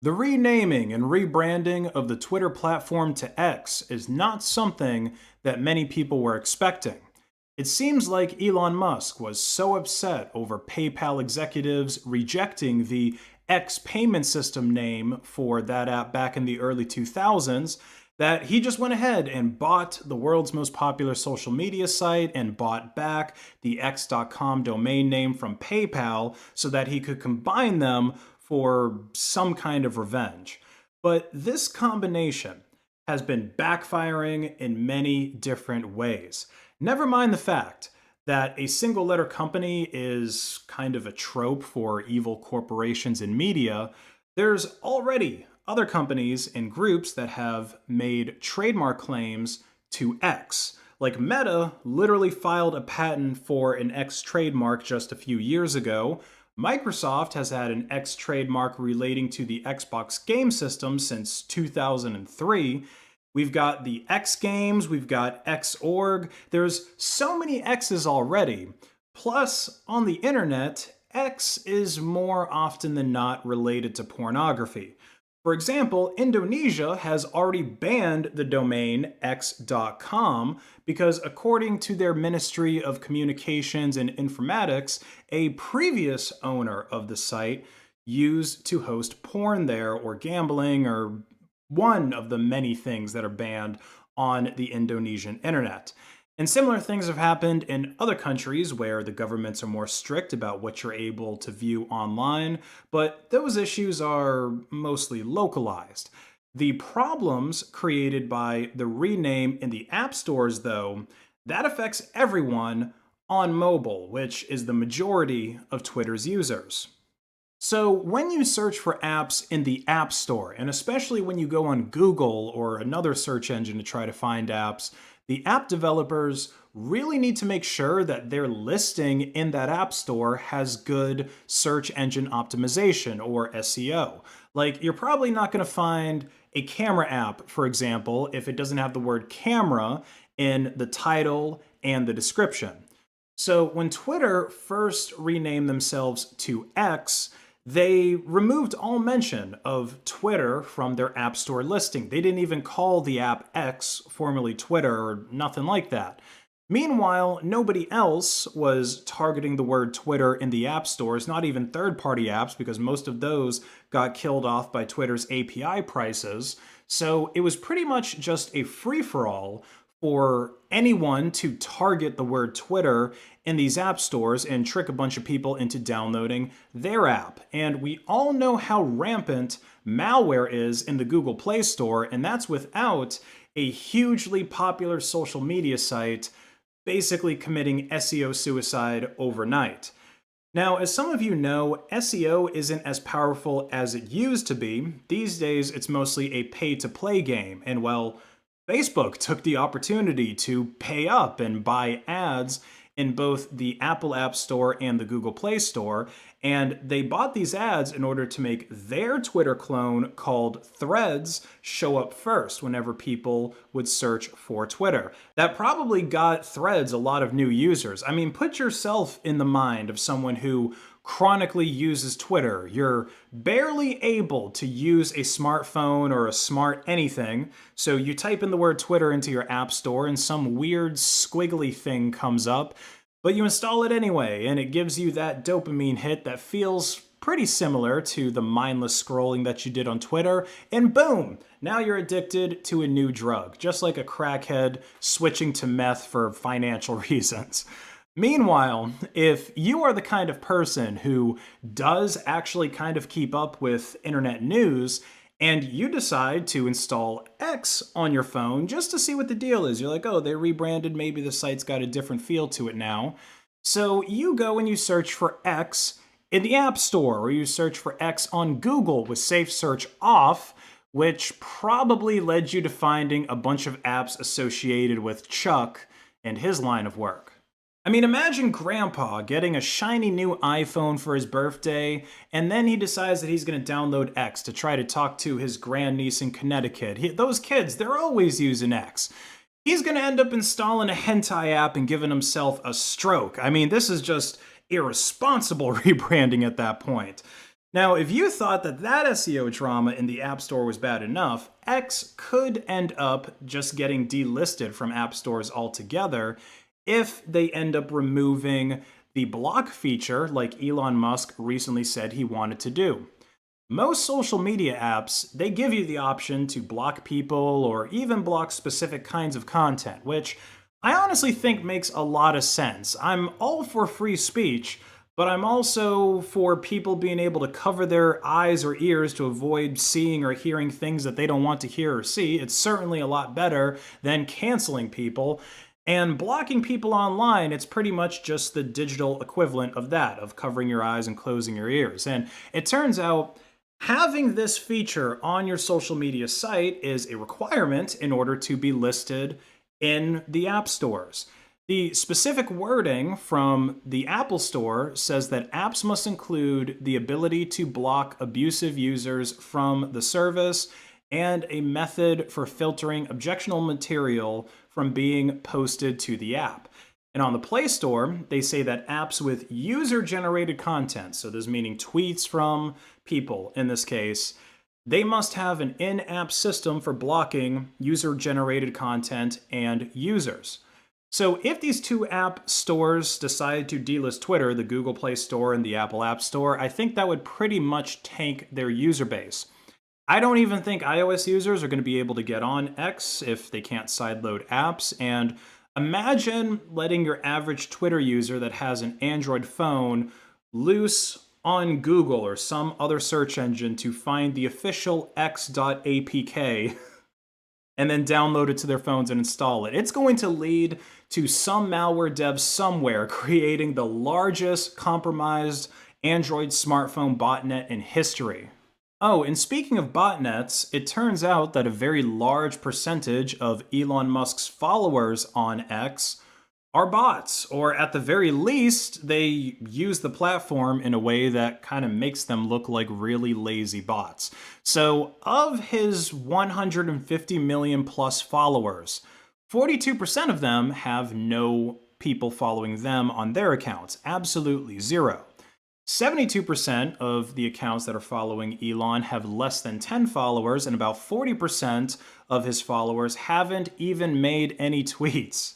The renaming and rebranding of the Twitter platform to X is not something that many people were expecting. It seems like Elon Musk was so upset over PayPal executives rejecting the X payment system name for that app back in the early 2000s that he just went ahead and bought the world's most popular social media site and bought back the X.com domain name from PayPal so that he could combine them for some kind of revenge. But this combination has been backfiring in many different ways. Never mind the fact that a single letter company is kind of a trope for evil corporations and media. There's already other companies and groups that have made trademark claims to X. Like Meta literally filed a patent for an X trademark just a few years ago. Microsoft has had an X trademark relating to the Xbox game system since 2003. We've got the X Games, we've got Xorg. There's so many X's already. Plus, on the internet, X is more often than not related to pornography. For example, Indonesia has already banned the domain x.com because, according to their Ministry of Communications and Informatics, a previous owner of the site used to host porn there or gambling or one of the many things that are banned on the Indonesian internet. And similar things have happened in other countries where the governments are more strict about what you're able to view online, but those issues are mostly localized. The problems created by the rename in the app stores, though, that affects everyone on mobile, which is the majority of Twitter's users. So when you search for apps in the App Store, and especially when you go on Google or another search engine to try to find apps, the app developers really need to make sure that their listing in that app store has good search engine optimization or SEO. Like, you're probably not going to find a camera app, for example, if it doesn't have the word camera in the title and the description. So when Twitter first renamed themselves to X, they removed all mention of Twitter from their App Store listing. They didn't even call the app X, formerly Twitter, or nothing like that. Meanwhile, nobody else was targeting the word Twitter in the app stores, not even third-party apps, because most of those got killed off by Twitter's API prices. So it was pretty much just a free-for-all for anyone to target the word Twitter in these app stores and trick a bunch of people into downloading their app. And we all know how rampant malware is in the Google Play Store, and that's without a hugely popular social media site basically committing SEO suicide overnight. Now, as some of you know, SEO isn't as powerful as it used to be. These days, it's mostly a pay-to-play game, and well, Facebook took the opportunity to pay up and buy ads in both the Apple App Store and the Google Play Store, and they bought these ads in order to make their Twitter clone called Threads show up first whenever people would search for Twitter. That probably got Threads a lot of new users. I mean, put yourself in the mind of someone who chronically uses Twitter. You're barely able to use a smartphone or a smart anything, so you type in the word Twitter into your app store and some weird squiggly thing comes up, but you install it anyway, and it gives you that dopamine hit that feels pretty similar to the mindless scrolling that you did on Twitter, and boom, now you're addicted to a new drug, just like a crackhead switching to meth for financial reasons. Meanwhile, if you are the kind of person who does actually kind of keep up with internet news, and you decide to install X on your phone just to see what the deal is, you're like, oh, they rebranded, maybe the site's got a different feel to it now. So you go and you search for X in the App Store, or you search for X on Google with Safe Search off, which probably led you to finding a bunch of apps associated with Chuck and his line of work. I mean, imagine Grandpa getting a shiny new iPhone for his birthday, and then he decides that he's going to download X to try to talk to his grandniece in Connecticut. Those kids, they're always using X. He's going to end up installing a hentai app and giving himself a stroke. I mean, this is just irresponsible rebranding at that point. Now, if you thought that SEO drama in the App Store was bad enough, X could end up just getting delisted from app stores altogether if they end up removing the block feature like Elon Musk recently said he wanted to do. Most social media apps, they give you the option to block people or even block specific kinds of content, which I honestly think makes a lot of sense. I'm all for free speech, but I'm also for people being able to cover their eyes or ears to avoid seeing or hearing things that they don't want to hear or see. It's certainly a lot better than canceling people. And blocking people online, it's pretty much just the digital equivalent of that, of covering your eyes and closing your ears. And it turns out having this feature on your social media site is a requirement in order to be listed in the app stores. The specific wording from the Apple Store says that apps must include the ability to block abusive users from the service and a method for filtering objectionable material from being posted to the app. And on the Play Store, they say that apps with user-generated content, so this meaning tweets from people in this case, they must have an in-app system for blocking user-generated content and users. So if these two app stores decide to delist Twitter, the Google Play Store and the Apple App Store, I think that would pretty much tank their user base. I don't even think iOS users are going to be able to get on X if they can't sideload apps, and imagine letting your average Twitter user that has an Android phone loose on Google or some other search engine to find the official x.apk and then download it to their phones and install it. It's going to lead to some malware dev somewhere creating the largest compromised Android smartphone botnet in history. Oh, and speaking of botnets, it turns out that a very large percentage of Elon Musk's followers on X are bots, or at the very least, they use the platform in a way that kind of makes them look like really lazy bots. So, of his 150 million plus followers, 42% of them have no people following them on their accounts, absolutely zero. 72% of the accounts that are following Elon have less than 10 followers, and about 40% of his followers haven't even made any tweets.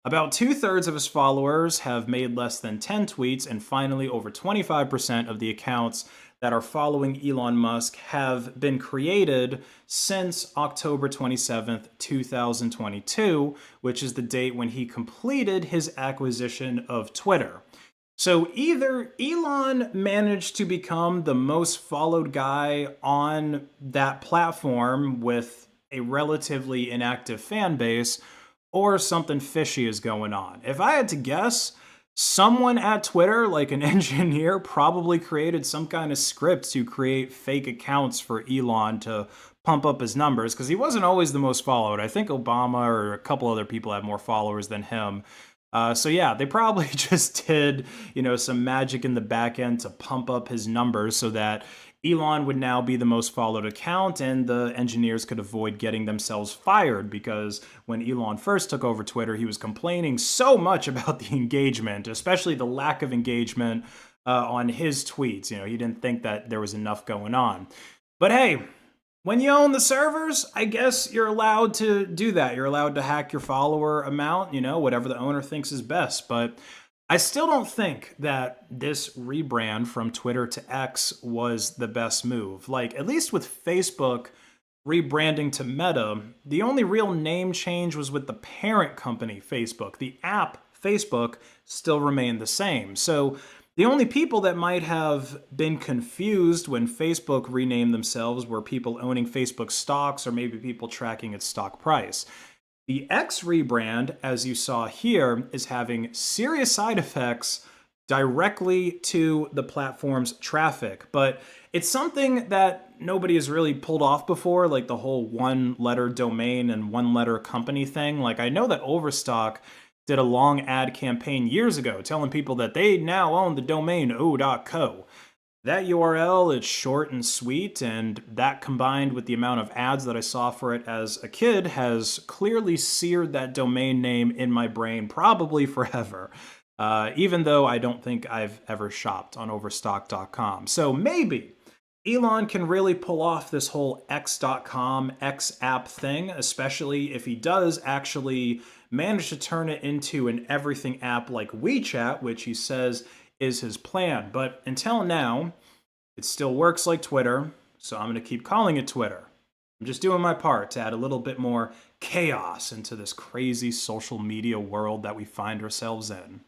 About 2/3 of his followers have made less than 10 tweets, and finally, over 25% of the accounts that are following Elon Musk have been created since October 27th, 2022, which is the date when he completed his acquisition of Twitter. So either Elon managed to become the most followed guy on that platform with a relatively inactive fan base, or something fishy is going on. If I had to guess, someone at Twitter, like an engineer, probably created some kind of script to create fake accounts for Elon to pump up his numbers, because he wasn't always the most followed. I think Obama or a couple other people had more followers than him. So yeah, they probably just did, some magic in the back end to pump up his numbers so that Elon would now be the most followed account and the engineers could avoid getting themselves fired, because when Elon first took over Twitter, he was complaining so much about the engagement, especially the lack of engagement on his tweets. He didn't think that there was enough going on. But hey, when you own the servers, I guess you're allowed to do that. You're allowed to hack your follower amount, whatever the owner thinks is best. But I still don't think that this rebrand from Twitter to X was the best move. Like, at least with Facebook rebranding to Meta, the only real name change was with the parent company, Facebook. The app, Facebook, still remained the same. So the only people that might have been confused when Facebook renamed themselves were people owning Facebook stocks or maybe people tracking its stock price. The X rebrand, as you saw here, is having serious side effects directly to the platform's traffic. But it's something that nobody has really pulled off before, like the whole one-letter domain and one-letter company thing. Like, I know that Overstock did a long ad campaign years ago telling people that they now own the domain o.co. That URL is short and sweet, and that combined with the amount of ads that I saw for it as a kid has clearly seared that domain name in my brain, probably forever, even though I don't think I've ever shopped on Overstock.com. So maybe Elon can really pull off this whole X.com, X app thing, especially if he does actually manage to turn it into an everything app like WeChat, which he says is his plan. But until now, it still works like Twitter, so I'm going to keep calling it Twitter. I'm just doing my part to add a little bit more chaos into this crazy social media world that we find ourselves in.